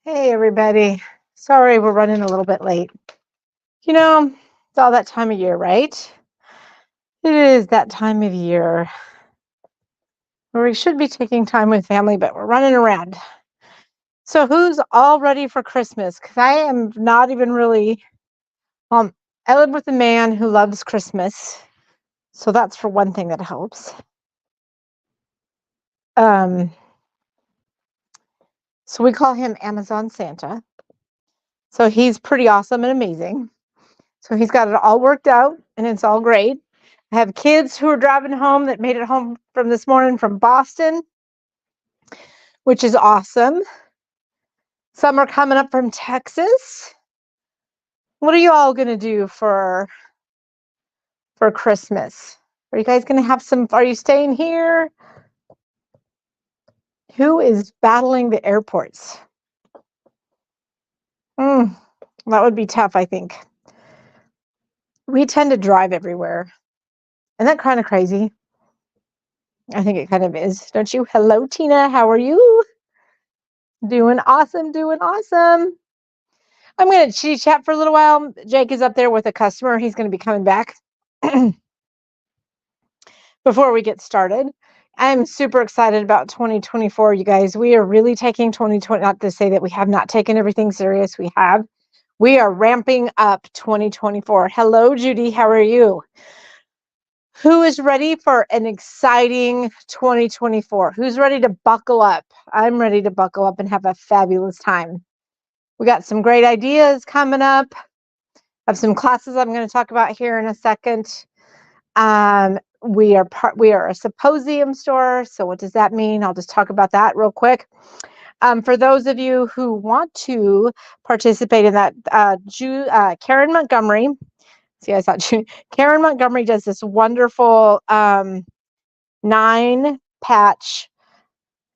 Hey, everybody. Sorry we're running a little bit late. It's all that time of year, right? It is that time of year where we should be taking time with family, but we're running around. So, who's all ready for Christmas? Because I am not even really. I live with a man who loves Christmas. So, that's for one thing that helps. So, we call him Amazon Santa. So, he's pretty awesome and amazing. So he's got it all worked out and it's all great. I have kids who are driving home that made it home from this morning from Boston, which is awesome. Some are coming up from Texas. What are you all going to do for Christmas? Are you guys going to have are you staying here? Who is battling the airports? That would be tough, I think. We tend to drive everywhere. Isn't that kind of crazy? I think it kind of is. Don't you? Hello, Tina. How are you? Doing awesome, doing awesome. I'm going to chit chat for a little while. Jake is up there with a customer. He's going to be coming back before we get started. I'm super excited about 2024, you guys. We are really taking 2020, not to say that we have not taken everything serious. We have. We are ramping up 2024. Hello, Judy. How are you? Who is ready for an exciting 2024? Who's ready to buckle up? I'm ready to buckle up and have a fabulous time. We got some great ideas coming up. I have some classes I'm going to talk about here in a second. We are a symposium store. So what does that mean? I'll just talk about that real quick. For those of you who want to participate in that, Karen Montgomery. See, I thought Karen Montgomery does this wonderful 9-patch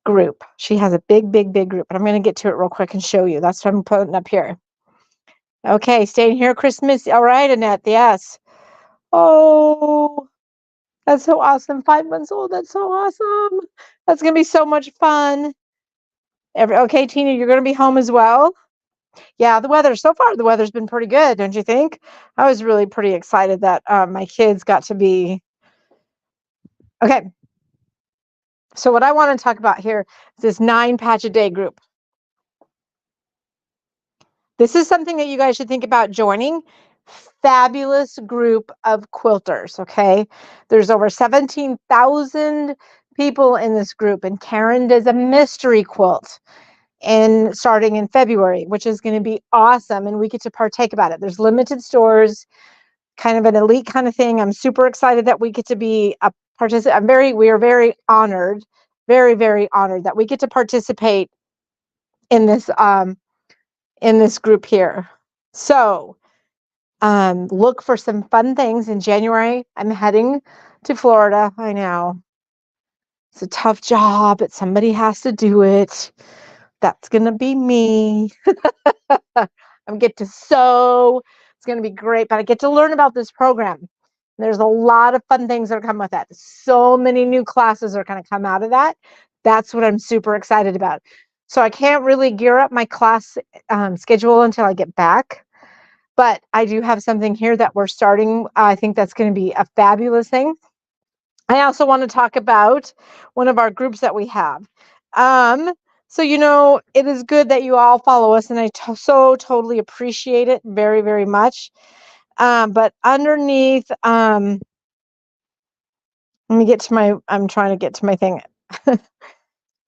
group. She has a big group, but I'm going to get to it real quick and show you. That's what I'm putting up here. Okay, staying here Christmas. All right, Annette. Yes. Oh, that's so awesome. 5 months old. That's so awesome. That's going to be so much fun. Okay, Tina, you're going to be home as well. Yeah, so far, the weather's been pretty good, don't you think? I was really pretty excited that my kids got to be. Okay. So what I want to talk about here is this 9-patch-a-day group. This is something that you guys should think about joining. Fabulous group of quilters, okay? There's over 17,000 people in this group, and Karen does a mystery quilt starting in February, which is going to be awesome, and we get to partake about it. There's limited stores, kind of an elite kind of thing. I'm super excited that we get to be a participant. We are very honored, very honored that we get to participate in this group here. So look for some fun things in January. I'm heading to Florida. I know it's a tough job, but somebody has to do it. That's gonna be me. I'm get to sew. It's gonna be great, but I get to learn about this program. There's a lot of fun things that come with that. So many new classes are going to come out of that. That's what I'm super excited about. So I can't really gear up my class schedule until I get back. But I do have something here that we're starting. I think that's going to be a fabulous thing. I also want to talk about one of our groups that we have. So, it is good that you all follow us, and I so totally appreciate it very much. But underneath, let me get to I'm trying to get to my thing. I'm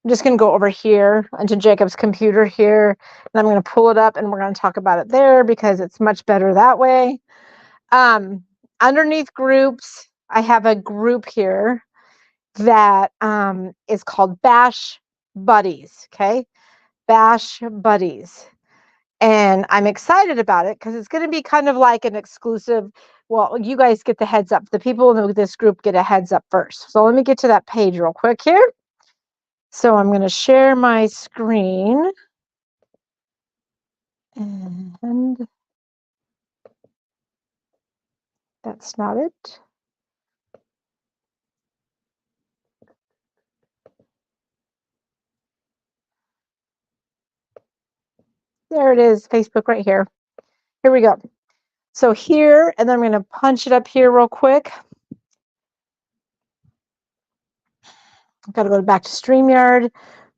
just going to go over here onto Jacob's computer here, and I'm going to pull it up, and we're going to talk about it there because it's much better that way. Underneath groups, I have a group here that is called Bash Buddies. Okay, Bash Buddies. And I'm excited about it because it's going to be kind of like an exclusive. Well, you guys get the heads up. The people in this group get a heads up first. So let me get to that page real quick here. So I'm going to share my screen. And that's not it. There it is, Facebook right here. Here we go. So here, and then I'm going to punch it up here real quick. I've got to go back to StreamYard.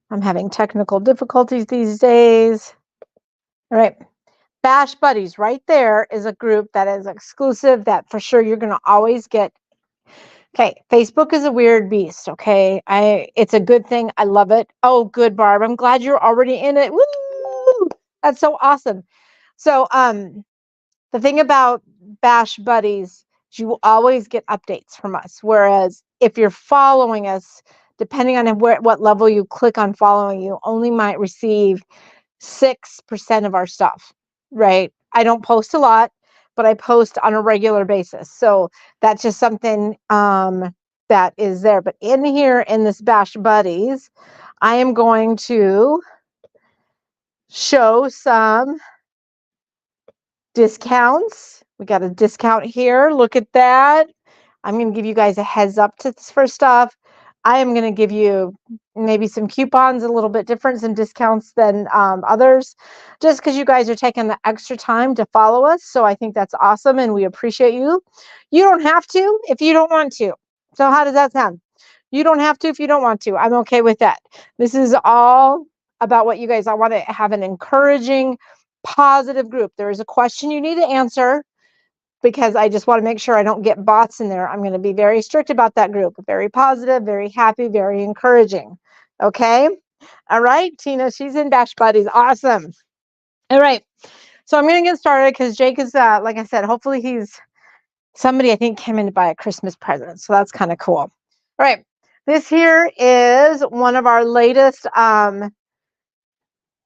I'm having technical difficulties these days. All right. Bash Buddies right there is a group that is exclusive that for sure you're going to always get. Okay, Facebook is a weird beast, okay? It's a good thing. I love it. Oh, good, Barb. I'm glad you're already in it. Woo! That's so awesome. So, the thing about Bash Buddies is you will always get updates from us. Whereas if you're following us, depending on what level you click on following, you only might receive 6% of our stuff, right? I don't post a lot, but I post on a regular basis. So that's just something that is there. But in here in this Bash Buddies, I am going to show some discounts. We got a discount here. Look at that. I'm going to give you guys a heads up to this first stuff. I am going to give you maybe some coupons, a little bit different, some discounts than others, just because you guys are taking the extra time to follow us. So I think that's awesome, and we appreciate you. You don't have to if you don't want to. So how does that sound? You don't have to if you don't want to. I'm okay with that. This is all about what you guys. I want to have an encouraging, positive group. There is a question you need to answer, because I just want to make sure I don't get bots in there. I'm going to be very strict about that group. Very positive, very happy, very encouraging. Okay. All right. Tina, she's in Bash Buddies. Awesome. All right. So I'm going to get started because Jake is, like I said, hopefully he's somebody I think came in to buy a Christmas present. So that's kind of cool. All right. This here is one of our latest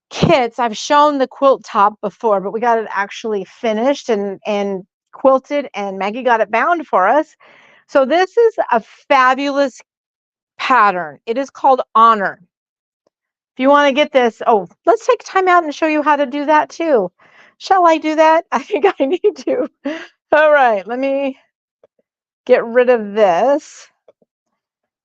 kits. I've shown the quilt top before, but we got it actually finished and quilted, and Maggie got it bound for us. So this is a fabulous pattern. It is called Honor. If you want to get this, oh, let's take time out and show you how to do that too. Shall I do that? I think I need to. All right, let me get rid of this.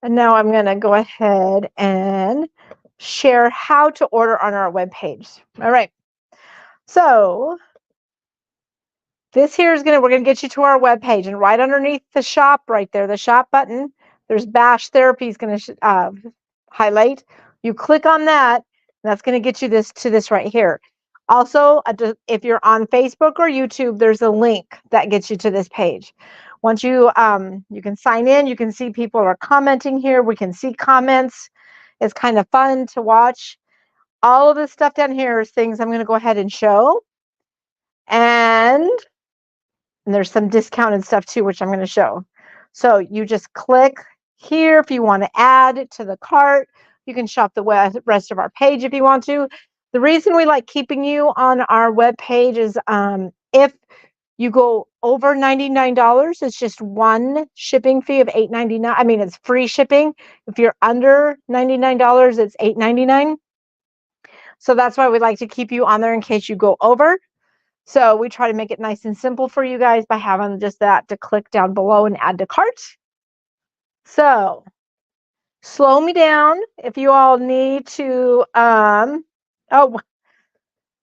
And now I'm going to go ahead and share how to order on our webpage. All right. So this here is we're going to get you to our webpage, and right underneath the shop right there, the shop button, there's Bash Therapy is going to highlight. You click on that, and that's going to get you to this right here. Also, if you're on Facebook or YouTube, there's a link that gets you to this page. Once you can sign in, you can see people are commenting here. We can see comments. It's kind of fun to watch. All of this stuff down here is things I'm going to go ahead and show. And there's some discounted stuff too, which I'm going to show. So you just click here if you want to add to the cart. You can shop the rest of our page if you want to. The reason we like keeping you on our web page is if you go over $99, it's just one shipping fee of $8.99. I mean, it's free shipping. If you're under $99, it's $8.99. So that's why we like to keep you on there in case you go over. So we try to make it nice and simple for you guys by having just that to click down below and add to cart. So slow me down if you all need to. Oh,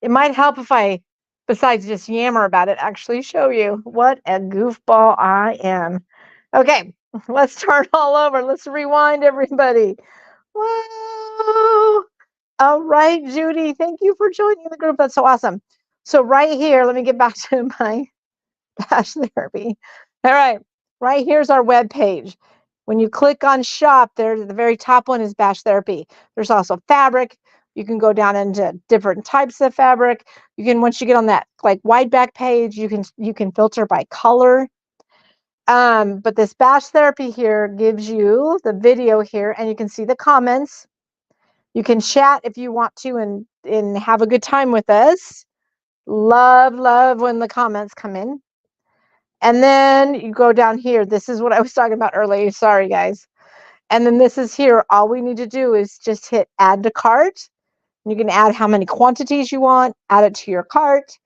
it might help if I, besides just yammer about it, actually show you what a goofball I am. Okay, let's start all over. Let's rewind, everybody. Whoa. All right, Judy, thank you for joining the group. That's so awesome. So right here, let me get back to my Bash Therapy. All right here's our web page. When you click on shop, there, the very top one is Bash Therapy. There's also fabric. You can go down into different types of fabric. You can, once you get on that like wide back page, you can filter by color. But this Bash Therapy here gives you the video here, and you can see the comments. You can chat if you want to and have a good time with us. Love when the comments come in. And then you go down here. This is what I was talking about earlier. Sorry, guys. And then this is here. All we need to do is just hit add to cart. You can add how many quantities you want, add it to your cart.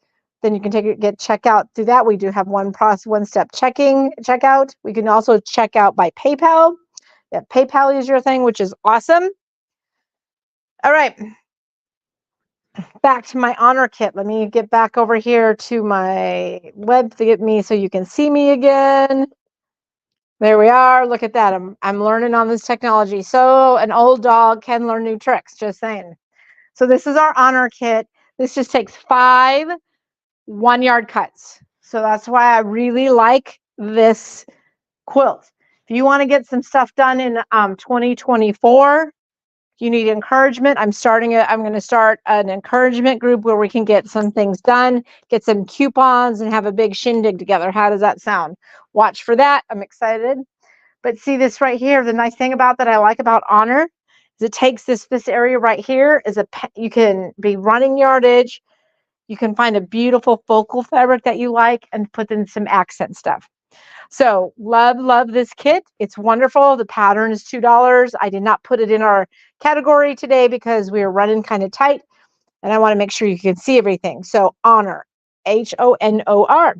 Then you can get checkout through that. We do have one-step checkout. We can also check out by PayPal. Yeah, PayPal is your thing, which is awesome. All right. back to my honor kit. Let me get back over here to my web to get me so you can see me again. There we are. Look at that. I'm learning on this technology. So an old dog can learn new tricks, just saying. So this is our honor kit. This just takes 5 1-yard cuts. So that's why I really like this quilt. If you want to get some stuff done in 2024, you need encouragement. I'm going to start an encouragement group where we can get some things done, get some coupons, and have a big shindig together. How does that sound? Watch for that. I'm excited. But see this right here, the nice thing about that I like about Honor is it takes this area right here is you can be running yardage. You can find a beautiful focal fabric that you like and put in some accent stuff. So love this kit. It's wonderful. The pattern is $2. I did not put it in our category today because we are running kind of tight and I want to make sure you can see everything. So Honor, Honor.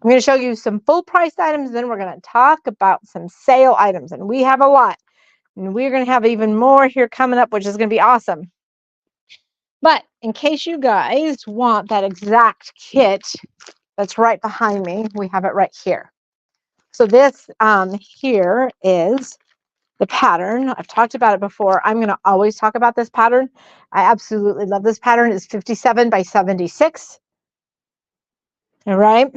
I'm going to show you some full price items. Then we're going to talk about some sale items, and we have a lot, and we're going to have even more here coming up, which is going to be awesome. But in case you guys want that exact kit that's right behind me, we have it right here. So this here is the pattern. I've talked about it before. I'm going to always talk about this pattern. I absolutely love this pattern. It's 57 by 76. All right.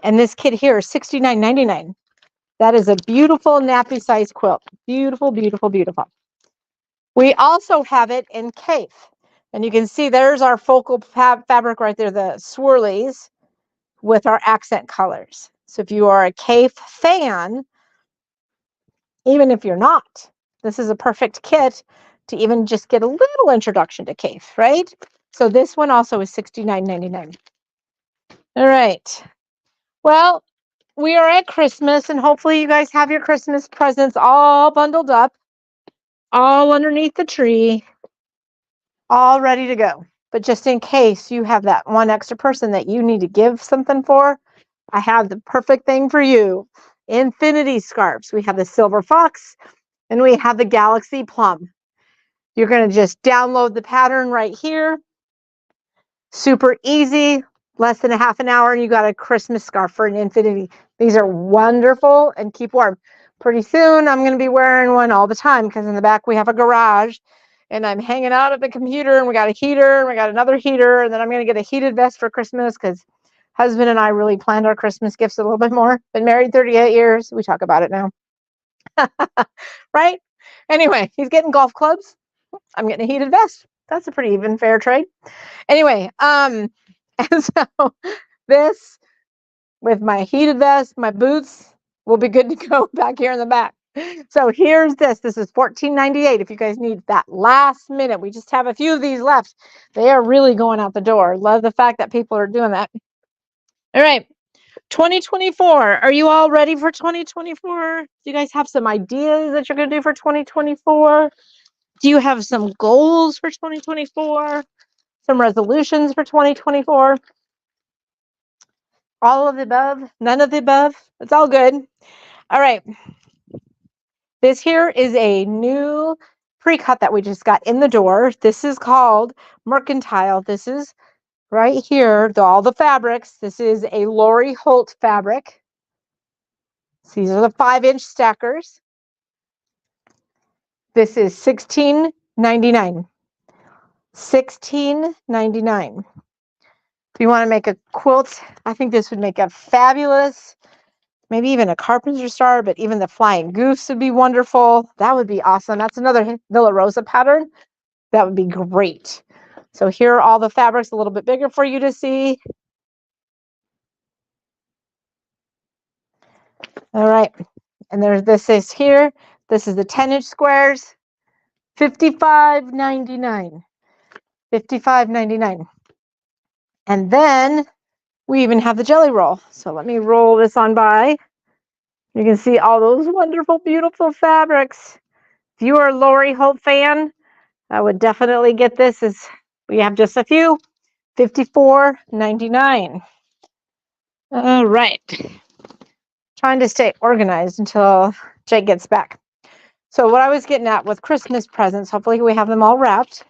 And this kit here is $69.99. That is a beautiful nappy size quilt. Beautiful, beautiful, beautiful. We also have it in Cafe. And you can see there's our focal fabric right there, the swirlies with our accent colors. So if you are a Cafe fan, even if you're not, this is a perfect kit to even just get a little introduction to Cafe, right? So this one also is $69.99. All right. Well, we are at Christmas, and hopefully you guys have your Christmas presents all bundled up, all underneath the tree, all ready to go. But just in case you have that one extra person that you need to give something for, I have the perfect thing for you. Infinity scarves. We have the Silver Fox and we have the Galaxy Plum. You're going to just download the pattern right here. Super easy, less than a half an hour, and you got a Christmas scarf for an infinity. These are wonderful and keep warm. Pretty soon, I'm going to be wearing one all the time because in the back we have a garage, and I'm hanging out at the computer, and we got a heater, and we got another heater, and then I'm going to get a heated vest for Christmas because husband and I really planned our Christmas gifts a little bit more. Been married 38 years. We talk about it now. Right? Anyway, he's getting golf clubs. I'm getting a heated vest. That's a pretty even fair trade. Anyway, and so this with my heated vest, my boots will be good to go back here in the back. So here's this. This is $14.98 if you guys need that last minute. We just have a few of these left. They are really going out the door. Love the fact that people are doing that. All right. 2024. Are you all ready for 2024? Do you guys have some ideas that you're going to do for 2024? Do you have some goals for 2024? Some resolutions for 2024? All of the above? None of the above? It's all good. All right. This here is a new pre-cut that we just got in the door. This is called Mercantile. This is right here, all the fabrics. This is a Lori Holt fabric. These are the 5-inch stackers. This is $16.99. $16.99. If you want to make a quilt, I think this would make a fabulous, maybe even a carpenter star, but even the flying goose would be wonderful. That would be awesome. That's another Villa Rosa pattern. That would be great. So here are all the fabrics a little bit bigger for you to see. All right. And this is here. This is the 10-inch squares. $55.99. $55.99. And then we even have the jelly roll. So let me roll this on by. You can see all those wonderful, beautiful fabrics. If you are a Lori Holt fan, I would definitely get this. We have just a few. $54.99. All right. Trying to stay organized until Jake gets back. So what I was getting at with Christmas presents, hopefully we have them all wrapped.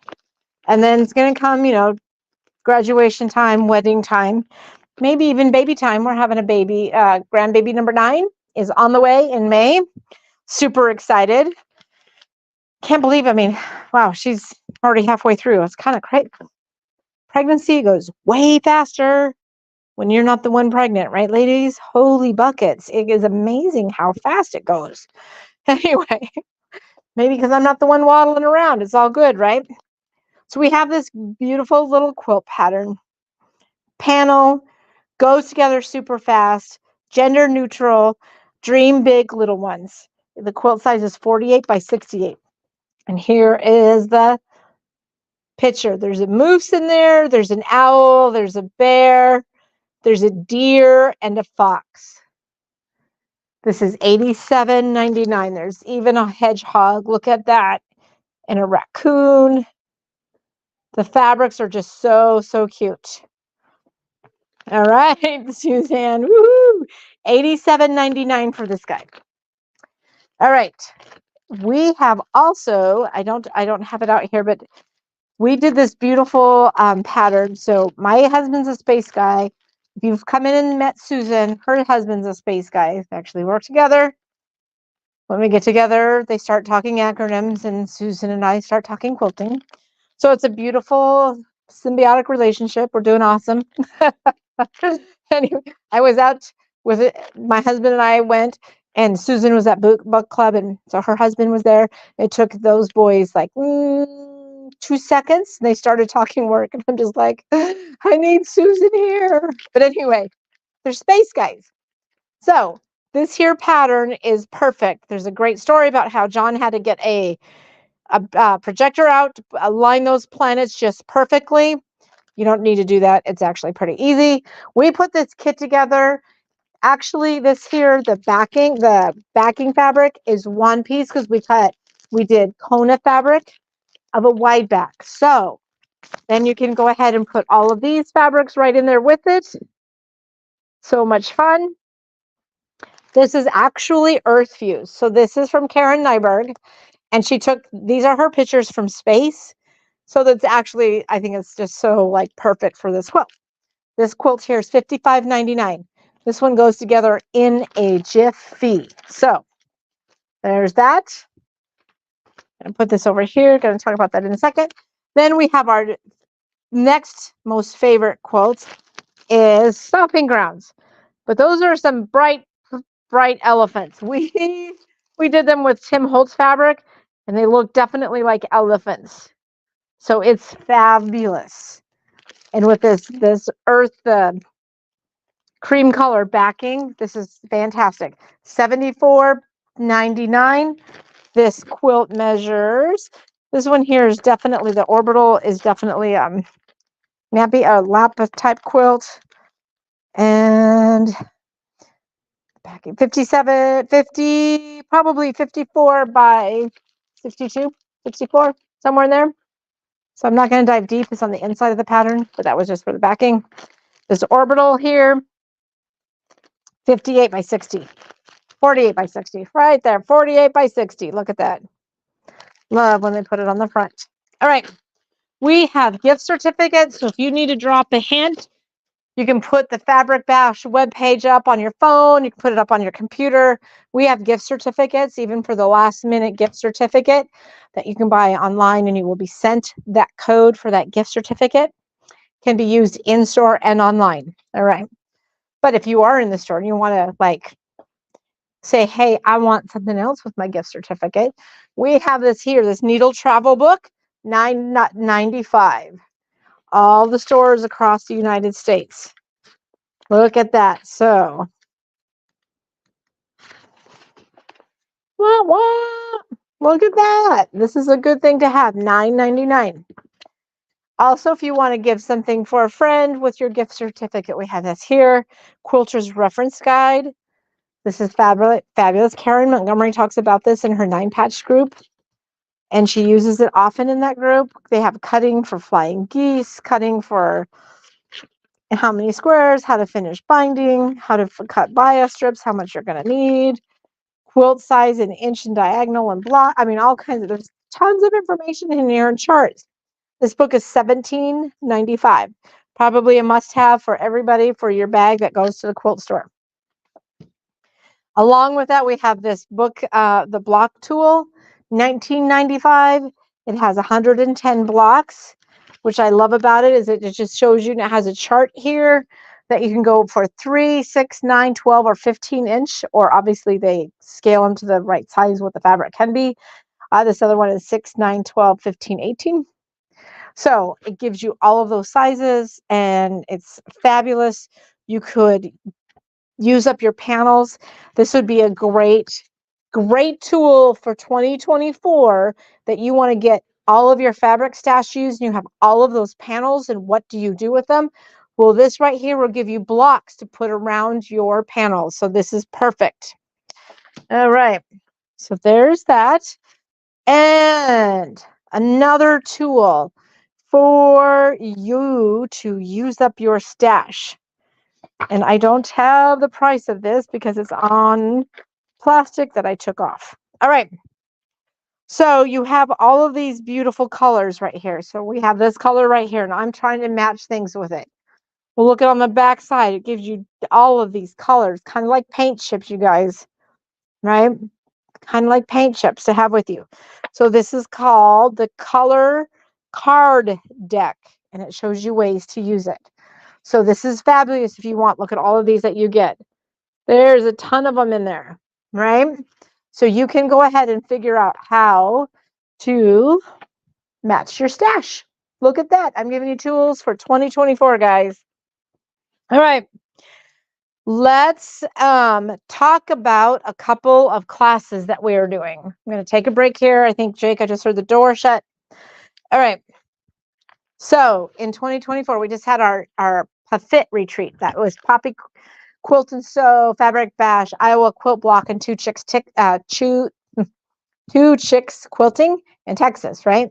And then it's going to come, graduation time, wedding time, maybe even baby time. We're having a baby. Grandbaby number 9 is on the way in May. Super excited. Can't believe, wow, she's already halfway through. It's kind of crazy. Pregnancy goes way faster when you're not the one pregnant, right, ladies? Holy buckets. It is amazing how fast it goes. Anyway, maybe because I'm not the one waddling around. It's all good, right? So we have this beautiful little quilt pattern. Panel goes together super fast, gender neutral, dream big, little ones. The quilt size is 48 by 68. And here is the picture. There's a moose in there, there's an owl, there's a bear, there's a deer, and a fox. This is $87.99. There's even a hedgehog. Look at that. And a raccoon. The fabrics are just so, so cute. All right, Suzanne. Woohoo! $87.99 for this guy. All right. We have also, I don't have it out here, but we did this beautiful pattern. So my husband's a space guy. If you've come in and met Susan, her husband's a space guy. They actually work together. When we get together, they start talking acronyms, and Susan and I start talking quilting. So it's a beautiful symbiotic relationship. We're doing awesome. Anyway, I was out with it. My husband and I went, and Susan was at book club, and so her husband was there. It took those boys like 2 seconds, and they started talking work, and I'm just like, I need Susan here. But anyway, they're space guys. So this here pattern is perfect. There's a great story about how John had to get a projector out to align those planets just perfectly. You don't need to do that. It's actually pretty easy. We put this kit together. Actually, this here, the backing fabric is one piece because we did Kona fabric of a wide back. So then you can go ahead and put all of these fabrics right in there with it. So much fun. This is actually Earth Fuse. So this is from Karen Nyberg, and these are her pictures from space. So that's actually, I think it's just so like perfect for this quilt. This quilt here is $55.99. This one goes together in a jiffy. So there's that. I'm going to put this over here. Going to talk about that in a second. Then we have our next most favorite quilt is Stomping Grounds. But those are some bright elephants. We did them with Tim Holtz fabric, and they look definitely like elephants. So it's fabulous. And with this earth cream color backing, this is fantastic. $74.99. This quilt measures. This one here is definitely, the orbital is definitely nappy, a lap type quilt. And backing 50, probably 54 by 62, 64, somewhere in there. So I'm not going to dive deep. It's on the inside of the pattern, but that was just for the backing. This orbital here, 58 by 60, 48 by 60, right there, 48 by 60. Look at that. Love when they put it on the front. All right. We have gift certificates. So if you need to drop a hint, you can put the Fabric Bash webpage up on your phone. You can put it up on your computer. We have gift certificates, even for the last minute gift certificate that you can buy online, and you will be sent that code for that gift certificate. Can be used in store and online. All right. But if you are in the store and you want to like say, hey, I want something else with my gift certificate, we have this here, this needle travel book, $9.95. All the stores across the United States. Look at that. So, look at that. This is a good thing to have, $9.99. Also, if you want to give something for a friend with your gift certificate, we have this here, Quilter's Reference Guide. This is fabulous. Karen Montgomery talks about this in her 9-patch group, and she uses it often in that group. They have cutting for flying geese, cutting for how many squares, how to finish binding, how to cut bias strips, how much you're going to need, quilt size in inch and diagonal and block. I mean, all kinds of, there's tons of information in here and charts. This book is $17.95. Probably a must-have for everybody for your bag that goes to the quilt store. Along with that, we have this book, the block tool, $19.95. It has 110 blocks. Which I love about it is it just shows you, and it has a chart here that you can go for 3, 6, 9, 12, or 15 inch, or obviously they scale them to the right size what the fabric can be. This other one is 6, 9, 12, 15, 18. So it gives you all of those sizes and it's fabulous. You could use up your panels. This would be a great tool for 2024 that you want to get all of your fabric stash used and you have all of those panels, and what do you do with them? Well, this right here will give you blocks to put around your panels. So this is perfect. All right. So there's that. And another tool for you to use up your stash. And I don't have the price of this because it's on plastic that I took off. All right. So you have all of these beautiful colors right here. So we have this color right here, and I'm trying to match things with it. Well, look at on the back side. It gives you all of these colors, kind of like paint chips, you guys, right? Kind of like paint chips to have with you. So this is called the Color Card Deck, and it shows you ways to use it. So this is fabulous if you want. Look at all of these that you get. There's a ton of them in there, right? So you can go ahead and figure out how to match your stash. Look at that. I'm giving you tools for 2024, guys. All right. Let's talk about a couple of classes that we are doing. I'm going to take a break here. I think, Jake, I just heard the door shut. All right. So in 2024, we just had our Fit retreat. That was Poppy Quilt and Sew, Fabric Bash, Iowa Quilt Block, and Two Chicks Quilting in Texas, right?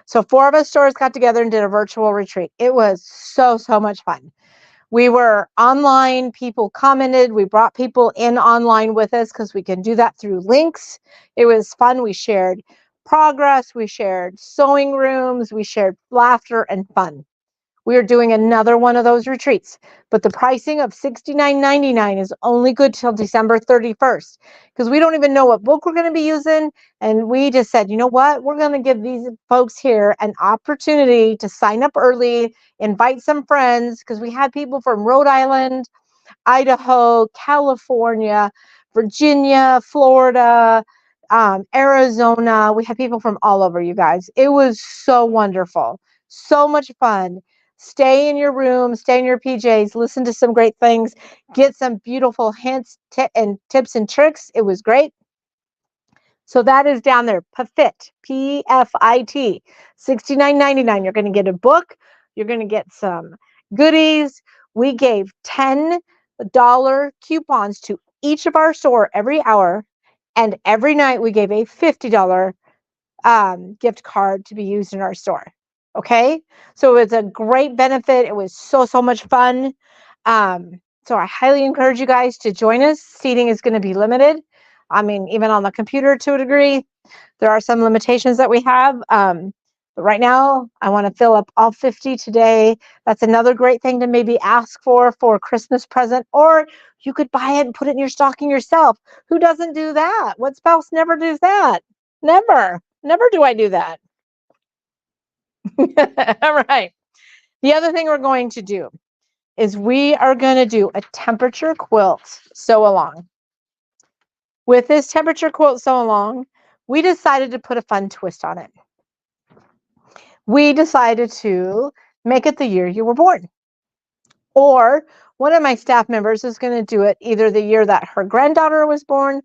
So 4 of us stores got together and did a virtual retreat. It was so much fun. We were online, people commented, we brought people in online with us because we can do that through links. It was fun. We shared progress, we shared sewing rooms, we shared laughter and fun. We are doing another one of those retreats, but the pricing of $69.99 is only good till December 31st because we don't even know what book we're going to be using. And we just said, you know what? We're going to give these folks here an opportunity to sign up early, invite some friends, because we had people from Rhode Island, Idaho, California, Virginia, Florida, Arizona. We had people from all over, you guys. It was so wonderful. So much fun. Stay in your room, stay in your PJs, listen to some great things, get some beautiful hints and tips and tricks. It was great. So that is down there, PFIT, P-F-I-T, $69.99. You're going to get a book. You're going to get some goodies. We gave $10 coupons to each of our store every hour, and every night we gave a $50 gift card to be used in our store. Okay, so it's a great benefit. It was so much fun. So I highly encourage you guys to join us. Seating is going to be limited. I mean, even on the computer to a degree, there are some limitations that we have. But right now, I want to fill up all 50 today. That's another great thing to maybe ask for a Christmas present, or you could buy it and put it in your stocking yourself. Who doesn't do that? What spouse never does that? Never do I do that. All right. The other thing we're going to do is we are going to do a temperature quilt sew along. With this temperature quilt sew along, we decided to put a fun twist on it. We decided to make it the year you were born. Or one of my staff members is going to do it either the year that her granddaughter was born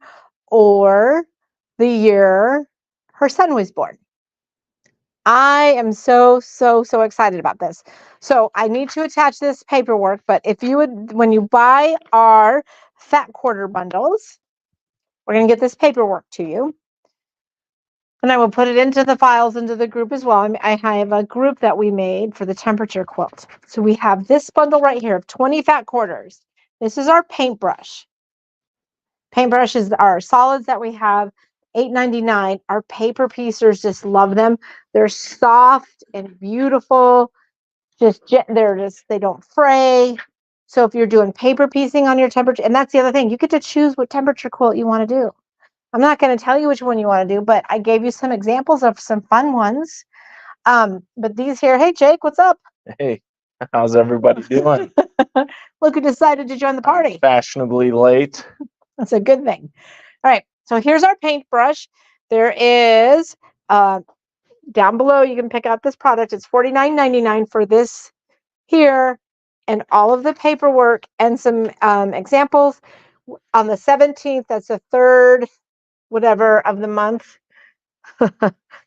or the year her son was born. I am so excited about this. So I need to attach this paperwork, but if you would, when you buy our fat quarter bundles, we're going to get this paperwork to you. And I will put it into the files, into the group as well. I have a group that we made for the temperature quilt. So we have this bundle right here of 20 fat quarters. This is our paintbrush. Paintbrushes are solids that we have. $8.99. Our paper piecers just love them. They're soft and beautiful. They don't fray. So if you're doing paper piecing on your temperature, and that's the other thing, you get to choose what temperature quilt you want to do. I'm not going to tell you which one you want to do, but I gave you some examples of some fun ones. But these here, hey Jake, what's up? Hey, how's everybody doing? Look who decided to join the party. I'm fashionably late. That's a good thing. All right, so here's our paintbrush. There is down below, you can pick out this product. It's $49.99 for this here, and all of the paperwork and some examples. On the 17th, that's the third whatever of the month. I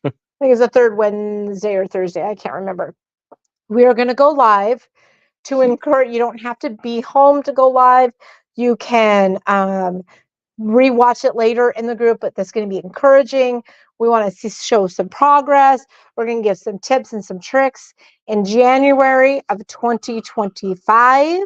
think it's the third Wednesday or Thursday. I can't remember. We are going to go live to encourage. You don't have to be home to go live. You can rewatch it later in the group, but that's going to be encouraging. We want to show some progress. We're going to give some tips and some tricks. In January of 2025,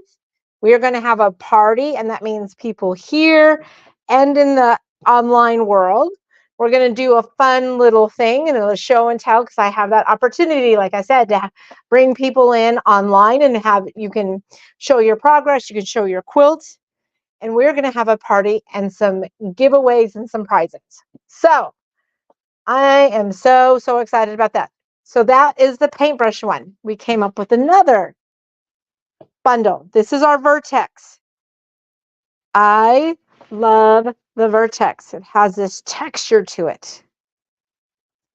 we are going to have a party, and that means people here and in the online world. We're going to do a fun little thing and a show and tell, because I have that opportunity, like I said, to bring people in online and you can show your progress, you can show your quilts, and we're going to have a party and some giveaways and some prizes. So I am so excited about that. So that is the paintbrush one. We came up with another bundle. This is our Vertex. I love the Vertex. It has this texture to it.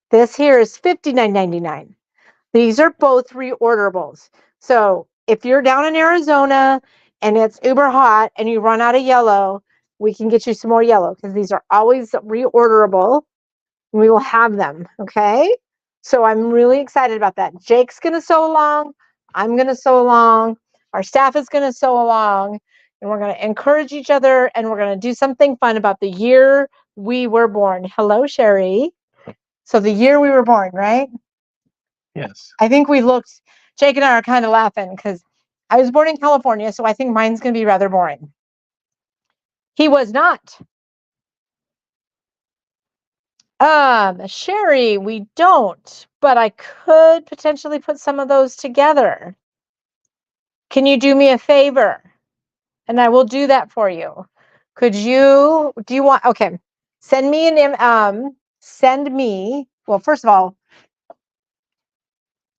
This here is $59.99. These are both reorderables. So if you're down in Arizona and it's uber hot and you run out of yellow, we can get you some more yellow, because these are always reorderable. We will have them, okay? So I'm really excited about that. Jake's going to sew along. I'm going to sew along. Our staff is going to sew along. And we're going to encourage each other, and we're going to do something fun about the year we were born. Hello, Sherry. So the year we were born, right? Yes. I think Jake and I are kind of laughing because I was born in California, so I think mine's going to be rather boring. He was not. Sherry, we don't, but I could potentially put some of those together. Can you do me a favor? And I will do that for you. Okay, send me, well, first of all,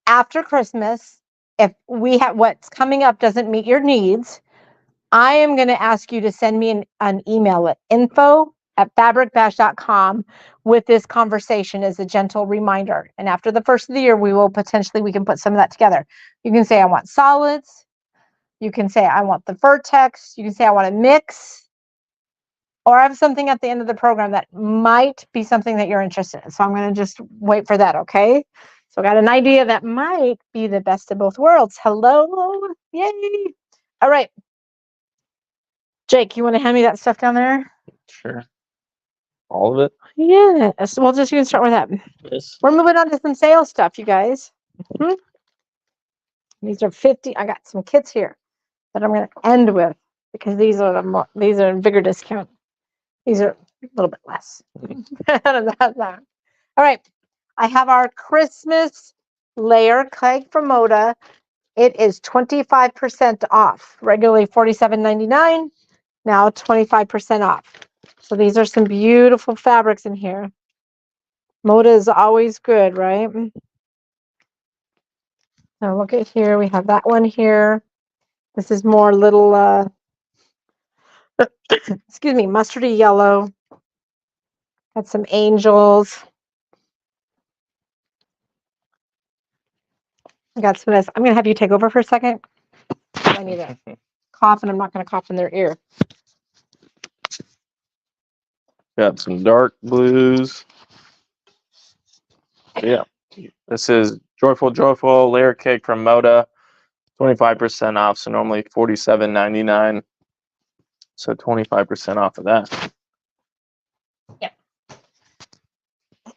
after Christmas, if what's coming up doesn't meet your needs, I am going to ask you to send me an email at info@fabricbash.com with this conversation as a gentle reminder. And after the first of the year, we can put some of that together. You can say, I want solids. You can say, I want the Vertex. You can say, I want a mix. Or I have something at the end of the program that might be something that you're interested in. So I'm going to just wait for that, okay? So I got an idea that might be the best of both worlds. Hello. Yay. All right. Jake, you want to hand me that stuff down there? Sure. All of it? Yes. Well, you can start with that. Yes. We're moving on to some sales stuff, you guys. These are 50. I got some kits here that I'm going to end with, because these are a bigger discount. These are a little bit less. All right. I have our Christmas layer cake from Moda. It is 25% off. Regularly $47.99. Now 25% off. So these are some beautiful fabrics in here. Moda is always good, right? Now look at here. We have that one here. This is more little, excuse me, mustardy yellow. Got some angels. I got some of this. I'm going to have you take over for a second. I need to cough, and I'm not going to cough in their ear. Got some dark blues. Yeah. This is Joyful layer cake from Moda. 25% off. So normally $47.99. So 25% off of that. Yep.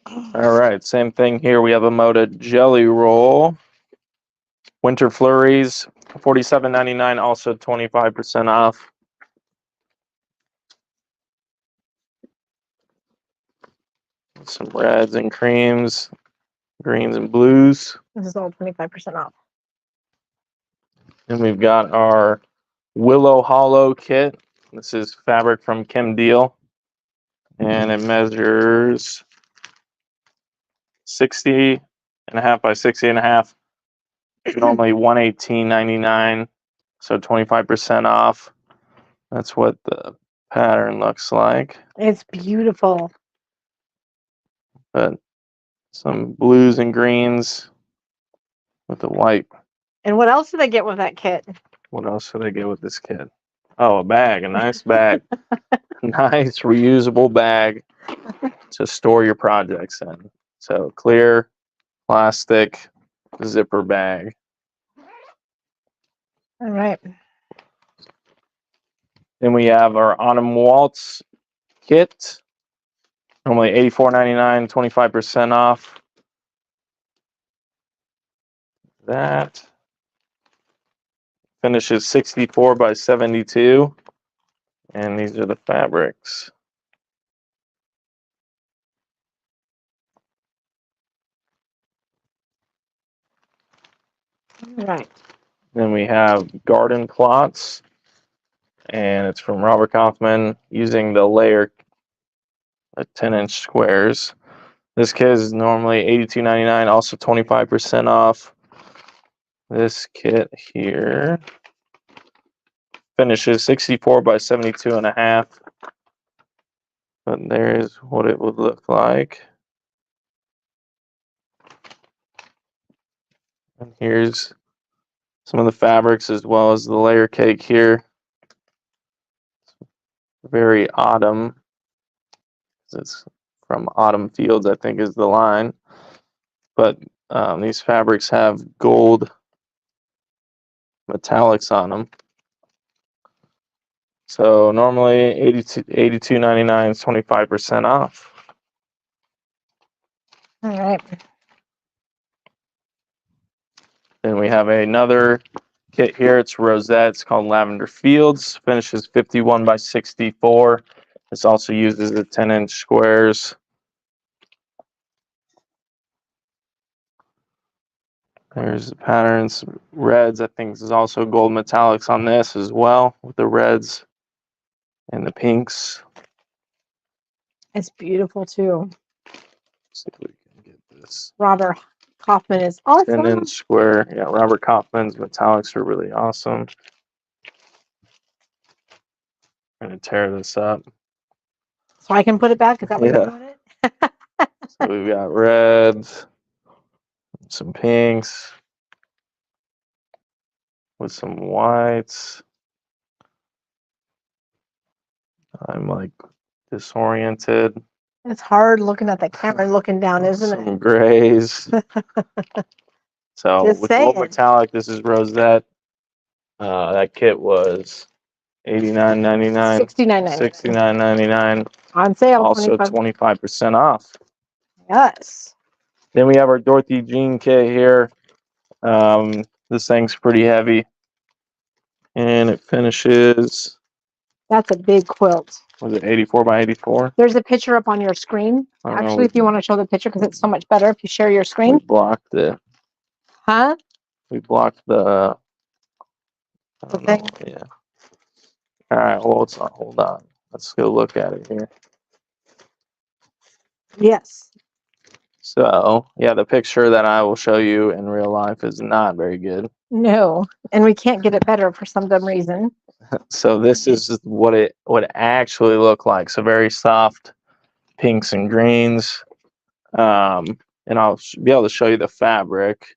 All right. Same thing here. We have a Moda jelly roll. Winter flurries, $47.99. Also 25% off. Some reds and creams, greens and blues. This is all 25% off. And we've got our Willow Hollow kit. This is fabric from Kim Deal. And it measures 60.5 by 60.5. Normally $118.99. So 25% off. That's what the pattern looks like. It's beautiful. But some blues and greens with the white. And what else did I get with that kit? What else did I get with this kit? Oh, a bag, a nice bag. Nice reusable bag to store your projects in. So clear plastic zipper bag. All right. Then we have our Autumn Waltz kit. Normally $84.99, 25% off. That finishes 64 by 72. And these are the fabrics. All right. Then we have Garden Plots. And it's from Robert Kaufman using the layer 10-inch squares. This kit is normally $82.99, also 25% off. This kit here finishes 64 by 72.5. But there's what it would look like. And here's some of the fabrics as well as the layer cake here. Very autumn. It's from Autumn Fields, I think is the line. But these fabrics have gold metallics on them. So normally $82.99 is 25% off. All right. Then we have another kit here. It's rosette. It's called Lavender Fields. Finishes 51 by 64. This also uses the 10-inch squares. There's the patterns. Reds. I think there's also gold metallics on this as well with the reds and the pinks. It's beautiful too. Let's see if we can get this. Robert Kaufman is awesome. 10-inch square. Yeah, Robert Kaufman's metallics are really awesome. I'm going to tear this up. So I can put it back? Is that what you're doing it? So we've got reds, some pinks, with some whites. I'm like disoriented. It's hard looking at the camera, looking down, isn't it? Some grays. So Just with gold saying. metallic, this is rosette. That kit was $89.99. $69.99. On sale. Also 25. 25% off. Yes. Then we have our Dorothy Jean kit here. This thing's pretty heavy. And it finishes, That's a big quilt. was it 84 by 84? There's a picture up on your screen. Actually, if you want to show the picture, because it's so much better if you share your We screen. blocked it. Huh? We blocked the thing? Yeah. All right, well, hold on. Let's go look at it here. Yes. So, yeah, the picture that I will show you in real life is not very good. No. And we can't get it better for some dumb reason. So this is what it would actually look like. So very soft pinks and greens. And I'll be able to show you the fabric.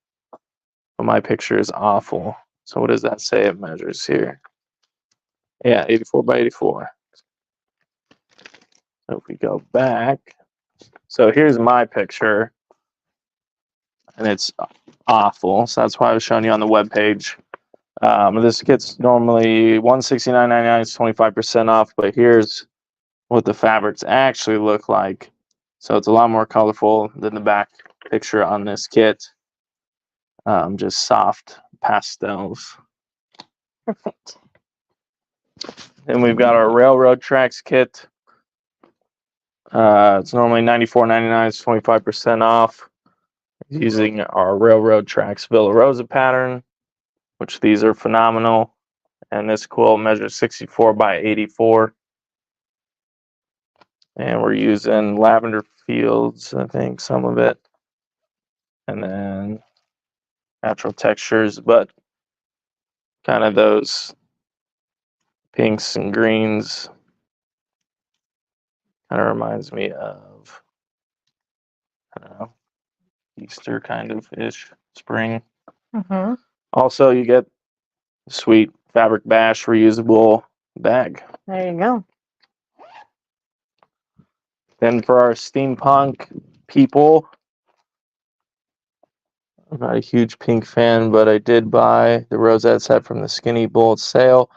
But my picture is awful. So what does that say it measures here? Yeah, 84 by 84. So if we go back. So here's my picture. And it's awful. So that's why I was showing you on the webpage. This kit's normally $169.99. It's 25% off. But here's what the fabrics actually look like. So it's a lot more colorful than the back picture on this kit. Just soft pastels. Perfect. Then we've got our railroad tracks kit. It's normally $94.99. It's 25% off. Using our railroad tracks Villa Rosa pattern, which these are phenomenal. And this quilt measures 64 by 84. And we're using lavender fields, I think, some of it. And then natural textures, but kind of those pinks and greens. Kind of reminds me of, I don't know, Easter kind of ish, spring. Mm-hmm. Also, you get sweet fabric bash reusable bag. There you go. Then for our steampunk people, I'm not a huge pink fan, but I did buy the rosette set from the Skinny Bolt sale,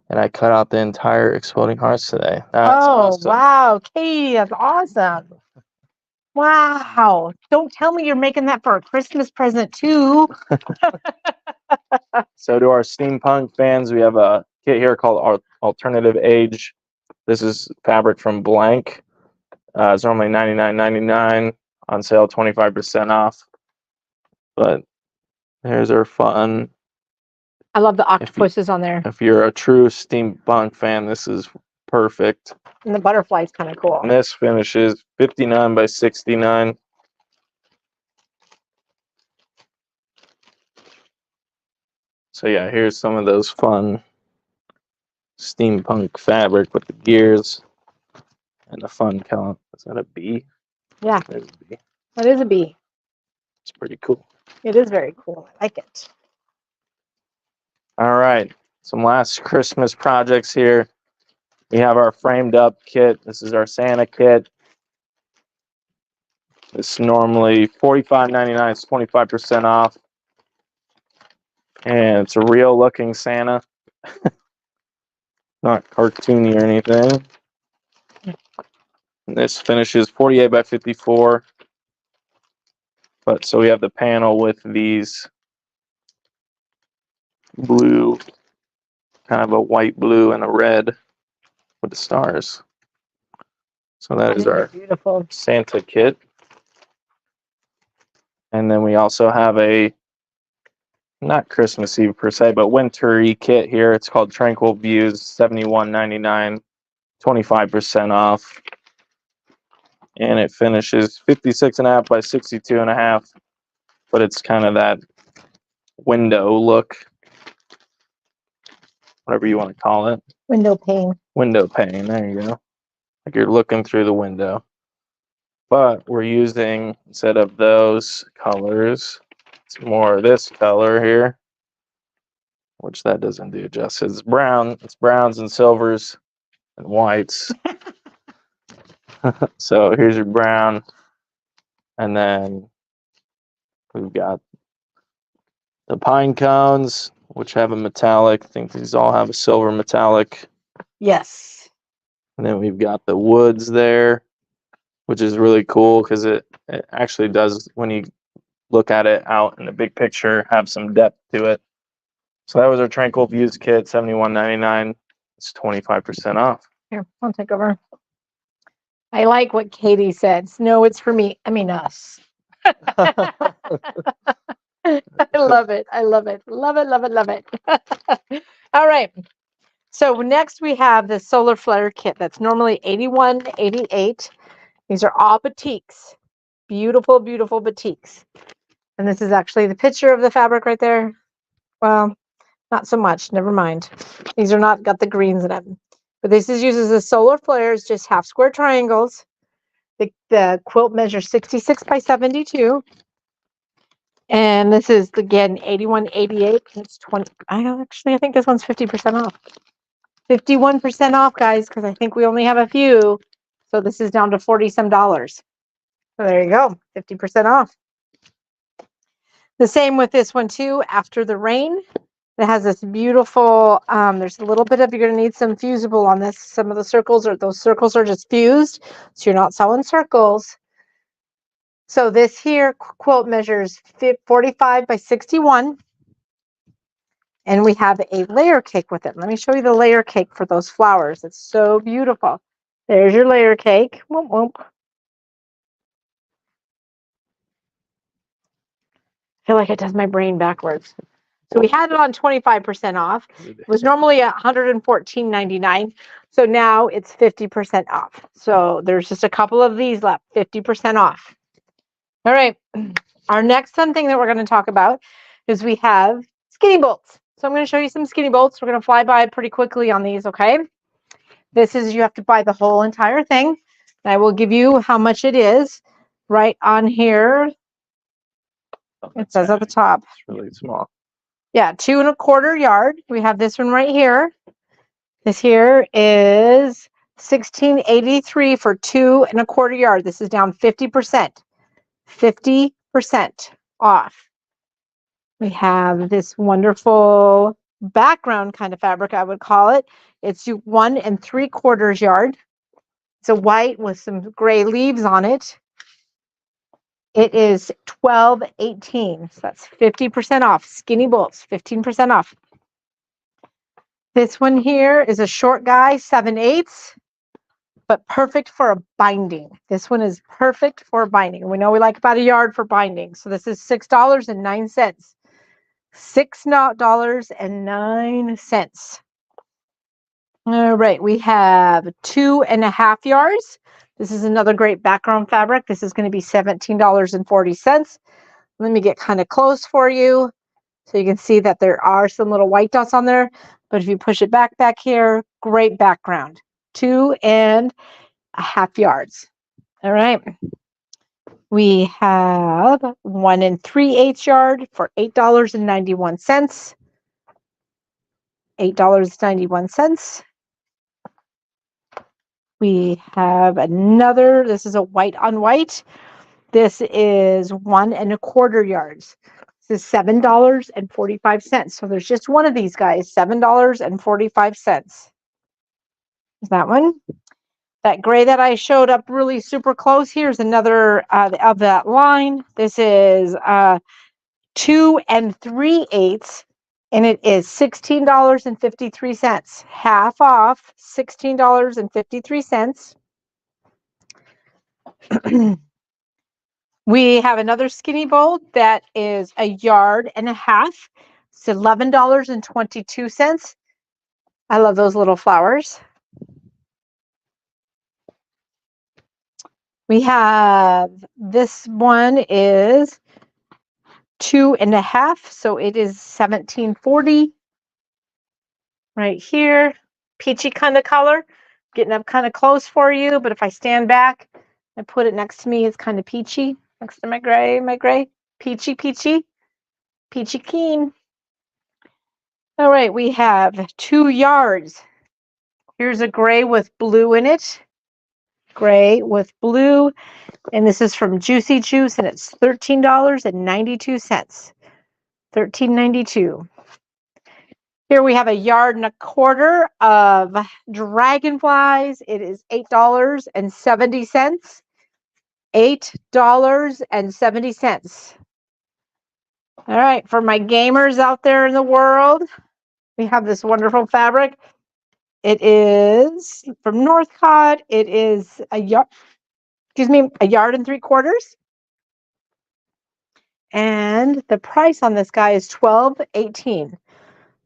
and I cut out the entire Exploding Hearts today. That's awesome. Wow, Katie, that's awesome. Wow. Don't tell me you're making that for a Christmas present too. So to our steampunk fans, we have a kit here called Alternative Age. This is fabric from Blank. It's normally $99.99, on sale 25% off. But here's our fun. I love the octopuses on there. If you're a true steampunk fan, this is perfect. And the butterfly's kind of cool. And this finishes 59 by 69. So yeah, here's some of those fun steampunk fabric with the gears and the fun color. Is that a bee? Yeah. There's a bee. That is a bee. It's pretty cool. It is very cool. I like it. All right, some last Christmas projects here. We have our framed up kit. This is our Santa kit. It's normally $45.99. It's 25% off. And it's a real looking Santa. Not cartoony or anything. And this finishes 48 by 54. But so we have the panel with these blue, kind of a white blue and a red with the stars. So that is our beautiful Santa kit. And then we also have a, not Christmassy per se, but wintry kit here. It's called Tranquil Views, $71.99, 25% off. And it finishes 56.5 by 62.5, but it's kind of that window look, whatever you want to call it. Window pane. Window pane, there you go. Like you're looking through the window. But we're using, instead of those colors, it's more this color here, which that doesn't do justice. It's brown. It's browns and silvers and whites. So here's your brown. And then we've got the pine cones, which have a metallic. I think these all have a silver metallic. Yes. And then we've got the woods there, which is really cool because it actually does, when you look at it out in the big picture, have some depth to it. So that was our Tranquil Views kit, $71.99. It's 25% off. Here, I'll take over. I like what Katie said. No, it's for me. I mean, us. I love it. I love it. Love it, love it, love it. All right. So next we have the Solar Flare kit. That's normally $81.88. These are all batiks. Beautiful, beautiful batiks. And this is actually the picture of the fabric right there. Well, not so much. Never mind. These are not got the greens in them. But this is uses the solar flares, just half square triangles. The quilt measures 66 by 72. And this is again $81.88. It's 20. I think this one's 50% off. 51% off, guys, because I think we only have a few. So this is down to $40 some. So there you go, 50% off. The same with this one too. After the Rain, it has this beautiful. There's a little bit of, you're going to need some fusible on this. Some of the circles those circles are just fused, so you're not sewing circles. So this here quilt measures 45 by 61. And we have a layer cake with it. Let me show you the layer cake for those flowers. It's so beautiful. There's your layer cake. Whoop, whoop. I feel like it does my brain backwards. So we had it on 25% off. It was normally $114.99. So now it's 50% off. So there's just a couple of these left, 50% off. All right. Our next something that we're going to talk about is we have skinny bolts. So I'm going to show you some skinny bolts. We're going to fly by pretty quickly on these, okay? This is, you have to buy the whole entire thing. I will give you how much it is right on here. It says at the top. It's really small. Yeah, 2 1/4 yard. We have this one right here. This here is $16.83 for 2 1/4 yard. This is down 50%. 50% off. We have this wonderful background kind of fabric, I would call it. It's 1 3/4 yard. It's a white with some gray leaves on it. It is $12.18. So that's 50% off. Skinny bolts, 15% off. This one here is a short guy, 7/8, but perfect for a binding. This one is perfect for binding. We know we like about a yard for binding. So this is $6.09. $6.09. All right, we have 2 1/2 yards. This is another great background fabric. This is going to be $17.40. Let me get kind of close for you so you can see that there are some little white dots on there. But if you push it back here, great background. 2 1/2 yards. All right. We have 1 3/8 yard for $8.91. $8.91. We have another, this is a white on white. This is 1 1/4 yards. This is $7.45. So there's just one of these guys, $7.45. Is that one? That gray that I showed up really super close, here's another of that line. This is 2 3/8, and it is $16.53. Half off, $16.53. We have another skinny bolt that is 1.5 yards. It's $11.22. I love those little flowers. We have, this one is 2 1/2, so it is $17.40. Right here, peachy kind of color. Getting up kind of close for you, but if I stand back and put it next to me, it's kind of peachy. Next to my gray, peachy keen. All right, we have 2 yards. Here's a gray with blue in it. Gray with blue. And this is from Juicy Juice, and it's $13.92. $13.92. Here we have 1.25 yards of dragonflies. It is $8.70. $8.70. All right, for my gamers out there in the world, we have this wonderful fabric. It is from Northcott. It is 1 yard, 1.75 yards. And the price on this guy is $12.18.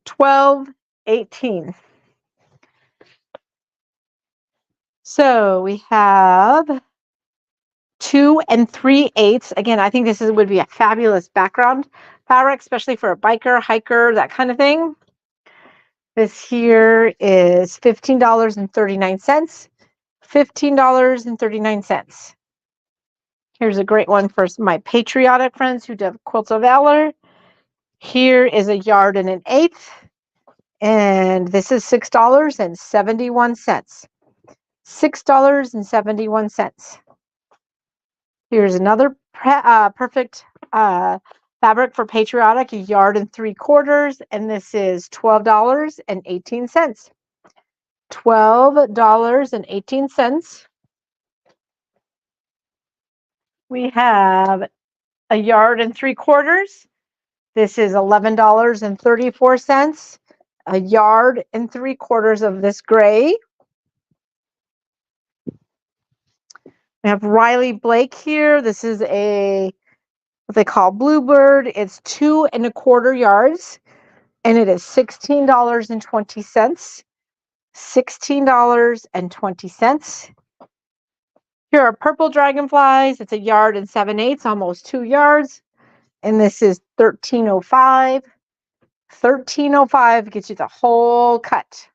$12.18. So we have 2 3/8. Again, I think this would be a fabulous background fabric, especially for a biker, hiker, that kind of thing. This here is $15.39. $15.39. Here's a great one for my patriotic friends who do Quilts of Valor. Here is 1.1 yards. And this is $6.71. $6.71. Here's another perfect fabric for patriotic, 1 3/4 yards, and this is $12.18. $12.18. We have 1 3/4 yards. This is $11.34. 1 3/4 yards of this gray. We have Riley Blake here. This is a what they call Bluebird. It's 2¼ yards, and it is $16.20. $16.20. Here are purple dragonflies. It's 1.7 yards, almost 2 yards. And this is $13.05. $13.05 gets you the whole cut.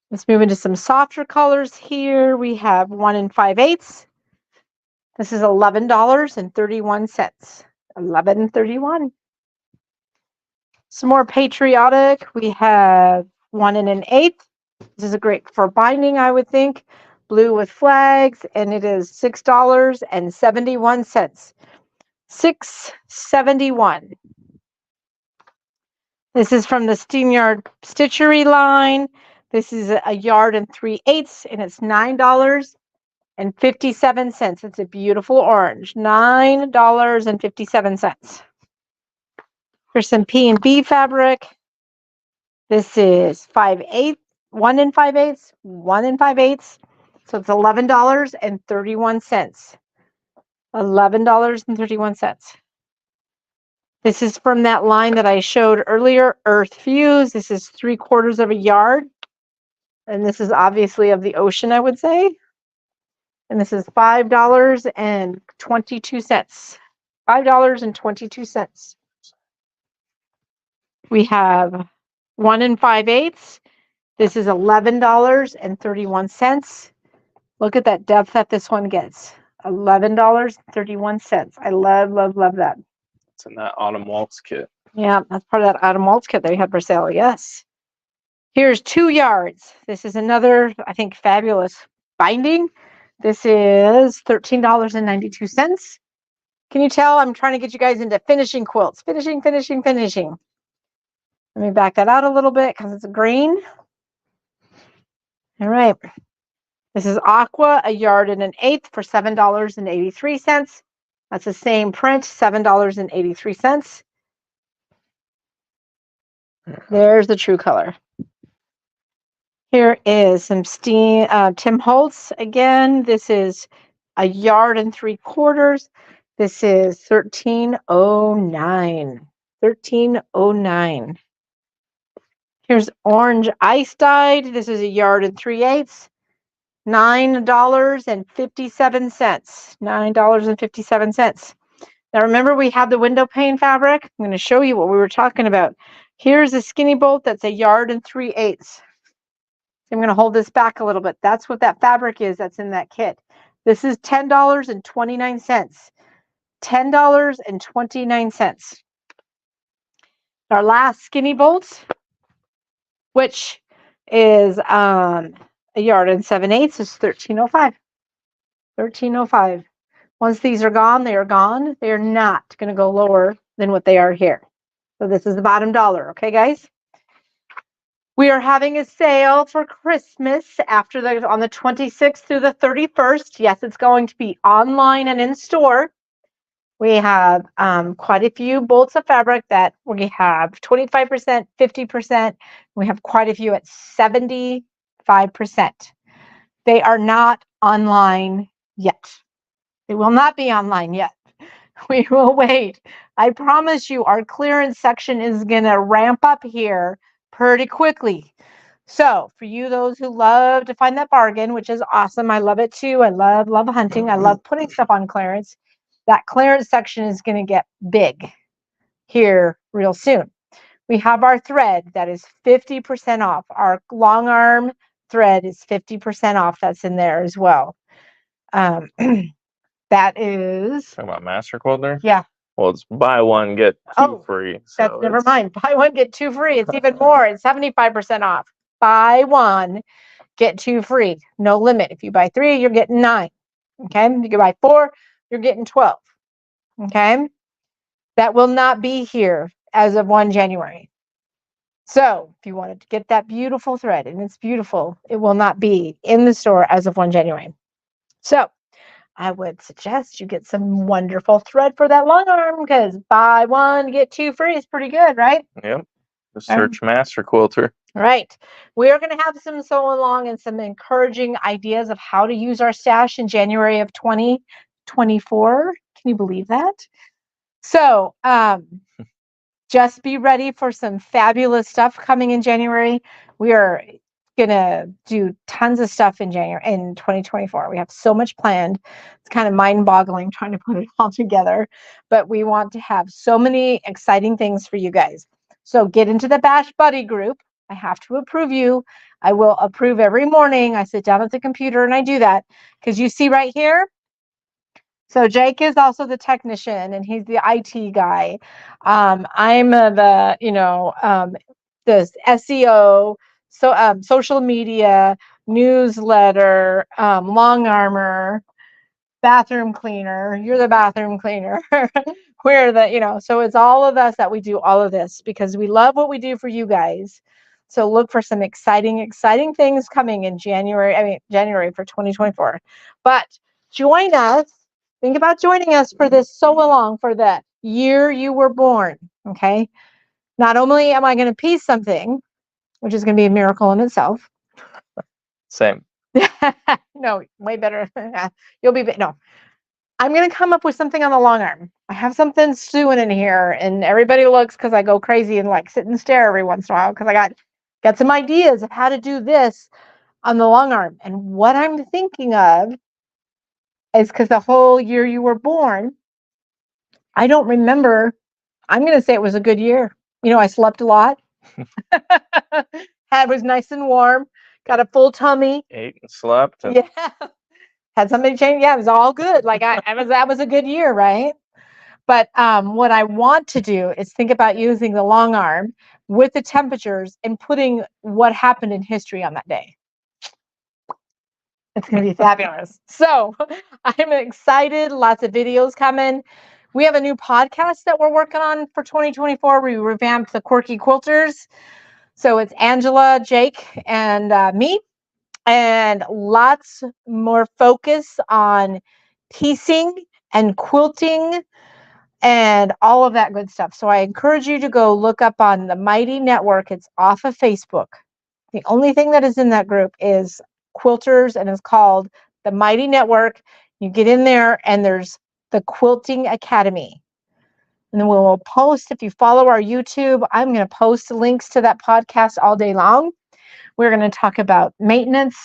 Let's move into some softer colors here. We have 1 5/8. This is $11.31. $11.31. Some more patriotic. We have 1 1/8. This is a great for binding, I would think. Blue with flags, and it is $6.71. $6.71. This is from the Steamyard Stitchery line. This is 1 3/8, and it's $9.57. It's a beautiful orange. $9.57. Here's some P&B fabric. This is 5/8, 1 5/8, 1 5/8. So it's $11.31. $11.31. This is from that line that I showed earlier, Earth Fuse. This is 3/4 yard. And this is obviously of the ocean, I would say. And this is $5.22. $5.22. We have 1 5/8. This is $11.31. Look at that depth that this one gets. $11.31. I love, love, love that. It's in that autumn waltz kit. Yeah, that's part of that autumn waltz kit that we had for sale. Yes. Here's 2 yards. This is another, I think, fabulous binding. This is $13.92. Can you tell I'm trying to get you guys into finishing quilts? Finishing. Let me back that out a little bit because it's green. All right. This is Aqua, 1 1/8 for $7.83. That's the same print, $7.83. There's the true color. Here is some Tim Holtz. Again, this is 1 3/4. This is $13.09. $13.09. Here's orange ice dyed. This is 1 3/8. $9.57. $9.57. Now remember, we have the window pane fabric. I'm going to show you what we were talking about. Here's a skinny bolt that's 1 3/8. I'm going to hold this back a little bit. That's what that fabric is that's in that kit. This is $10.29. $10.29. Our last skinny bolt, which is 1 7/8, is $13.05. $13.05. Once these are gone, they are gone. They are not going to go lower than what they are here. So this is the bottom dollar. Okay, guys? We are having a sale for Christmas on the 26th through the 31st. Yes, it's going to be online and in store. We have quite a few bolts of fabric that we have 25%, 50%. We have quite a few at 75%. They are not online yet. They will not be online yet. We will wait. I promise you, our clearance section is going to ramp up here pretty quickly. So for you, those who love to find that bargain, which is awesome. I love it too. I love hunting. I love putting stuff on clearance. That clearance section is going to get big here real soon. We have our thread that is 50% off. Our long arm thread is 50% off. That's in there as well. That is Talking about Master Quilter? Yeah. Well, it's buy one, get two free. So never mind. Buy one, get two free. It's even more. It's 75% off. Buy one, get two free. No limit. If you buy 3, you're getting 9. Okay. If you buy 4, you're getting 12. Okay. That will not be here as of 1 January. So if you wanted to get that beautiful thread, and it's beautiful, it will not be in the store as of 1 January. So I would suggest you get some wonderful thread for that long arm, because buy one, get 2 free is pretty good, right? Yep. The Search Master Quilter. Right. We are going to have some sew along and some encouraging ideas of how to use our stash in January of 2024. Can you believe that? So, just be ready for some fabulous stuff coming in January. We are going to do tons of stuff in January in 2024. We have so much planned. It's kind of mind-boggling trying to put it all together, but we want to have so many exciting things for you guys. So get into the Bash Buddy group. I have to approve you. I will approve every morning. I sit down at the computer and I do that because you see right here. So Jake is also the technician and he's the IT guy. I'm the, the SEO, so social media, newsletter, long armor, bathroom cleaner. You're the bathroom cleaner. We're the, so it's all of us that we do all of this because we love what we do for you guys. So look for some exciting things coming in January for 2024. But join us. Think about joining us for this sew along for the year you were born. Okay. Not only am I going to piece something, which is going to be a miracle in itself. Same. No, way better. You'll be, no. I'm going to come up with something on the long arm. I have something stewing in here, and everybody looks because I go crazy and like sit and stare every once in a while because I got some ideas of how to do this on the long arm. And what I'm thinking of is because the whole year you were born, I don't remember. I'm going to say it was a good year. I slept a lot. Head was nice and warm. Got a full tummy. Ate and slept. And... yeah. Had somebody change. Yeah, it was all good. Like that was a good year, right? But what I want to do is think about using the long arm with the temperatures and putting what happened in history on that day. It's going to be fabulous. So I'm excited. Lots of videos coming. We have a new podcast that we're working on for 2024. We revamped the Quirky Quilters. So it's Angela, Jake, and me. And lots more focus on piecing and quilting and all of that good stuff. So I encourage you to go look up on the Mighty Network. It's off of Facebook. The only thing that is in that group is quilters and it's called the Mighty Network. You get in there and there's the Quilting Academy. And then we'll post, if you follow our YouTube, I'm going to post links to that podcast all day long. We're going to talk about maintenance,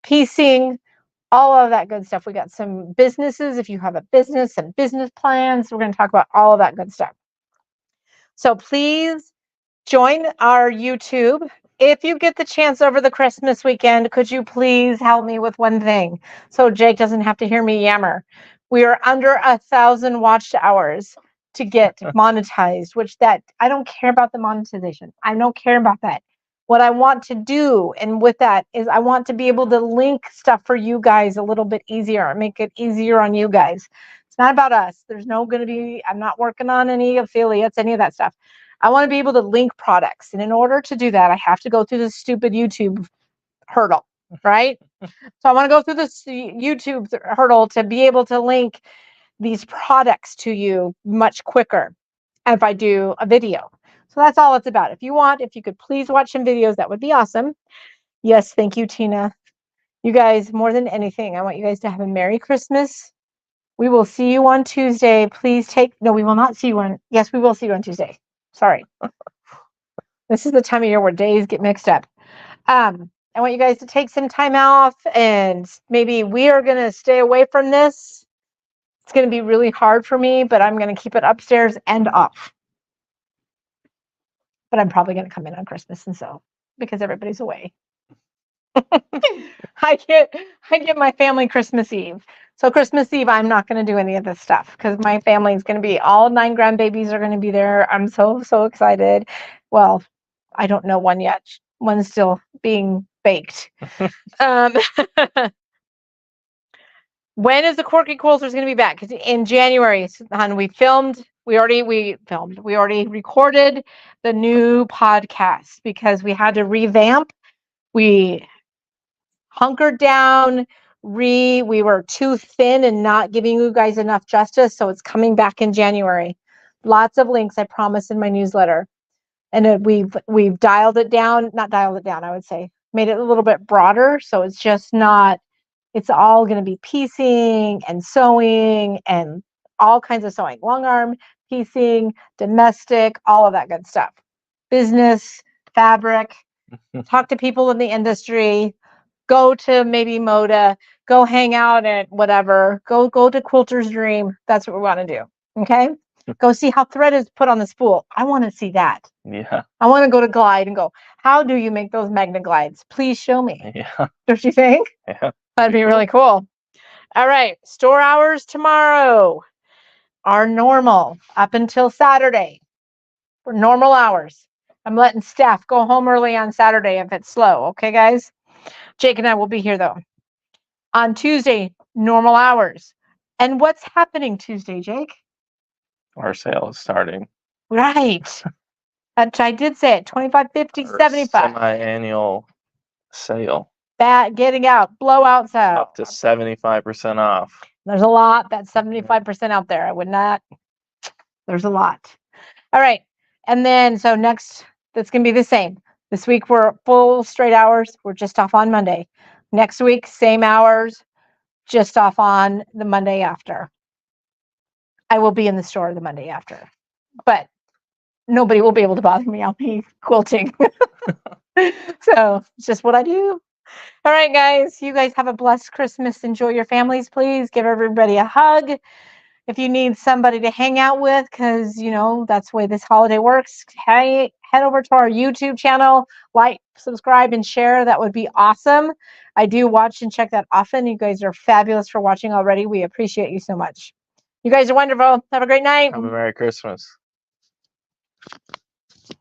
piecing, all of that good stuff. We got some businesses. If you have a business and business plans, we're going to talk about all of that good stuff. So please join our YouTube. If you get the chance over the Christmas weekend, could you please help me with one thing so Jake doesn't have to hear me yammer? We are under 1,000 watched hours to get monetized, which that I don't care about the monetization. I don't care about that. What I want to do, and with that, is I want to be able to link stuff for you guys a little bit easier, make it easier on you guys. It's not about us. There's no going to be, I'm not working on any affiliates, any of that stuff. I want to be able to link products. And in order to do that, I have to go through this stupid YouTube hurdle, right? So I want to go through this YouTube hurdle to be able to link these products to you much quicker if I do a video. So that's all it's about. If you could please watch some videos, that would be awesome. Yes, thank you, Tina. You guys, more than anything, I want you guys to have a Merry Christmas. We will see you on Tuesday. Please no, we will not see you on, yes, we will see you on Tuesday. Sorry. This is the time of year where days get mixed up. I want you guys to take some time off and maybe we are going to stay away from this. It's going to be really hard for me, but I'm going to keep it upstairs and off. But I'm probably going to come in on Christmas and sew because everybody's away. I get my family Christmas Eve. So Christmas Eve, I'm not going to do any of this stuff because my family is going to be, all 9 grandbabies are going to be there. I'm so excited. Well, I don't know one yet. One's still being baked. When is the Quirky Quilters going to be back? Because in January, hon, we already recorded the new podcast because we had to revamp. We hunkered down. We were too thin and not giving you guys enough justice. So it's coming back in January. Lots of links, I promise, in my newsletter. and we've dialed it down, not dialed it down, I would say, made it a little bit broader. So it's just not, it's all going to be piecing and sewing and all kinds of sewing, long arm, piecing, domestic, all of that good stuff. Business, fabric, talk to people in the industry, go to maybe Moda, go hang out at whatever, go to Quilter's Dream. That's what we want to do. Okay. Go see how thread is put on the spool. I want to see that. Yeah. I want to go to Glide and go, how do you make those magnet glides? Please show me. Yeah. Don't you think? Yeah. That'd be really cool. All right. Store hours tomorrow are normal up until Saturday for normal hours. I'm letting staff go home early on Saturday if it's slow. Okay, guys? Jake and I will be here though. On Tuesday, normal hours. And what's happening Tuesday, Jake? Our sale is starting. Right. I did say it, 25, 50, Our 75. semi-annual sale. Getting out, blowout sale. Up to 75% off. There's a lot. That's 75% out there. I would not. There's a lot. All right. And then, so next, that's going to be the same. This week, we're full straight hours. We're just off on Monday. Next week, same hours, just off on the Monday after. I will be in the store the Monday after, but nobody will be able to bother me. I'll be quilting. So it's just what I do. All right, guys. You guys have a blessed Christmas. Enjoy your families, please. Give everybody a hug. If you need somebody to hang out with, because, you know, that's the way this holiday works, head over to our YouTube channel, like, subscribe, and share. That would be awesome. I do watch and check that often. You guys are fabulous for watching already. We appreciate you so much. You guys are wonderful. Have a great night. Have a Merry Christmas.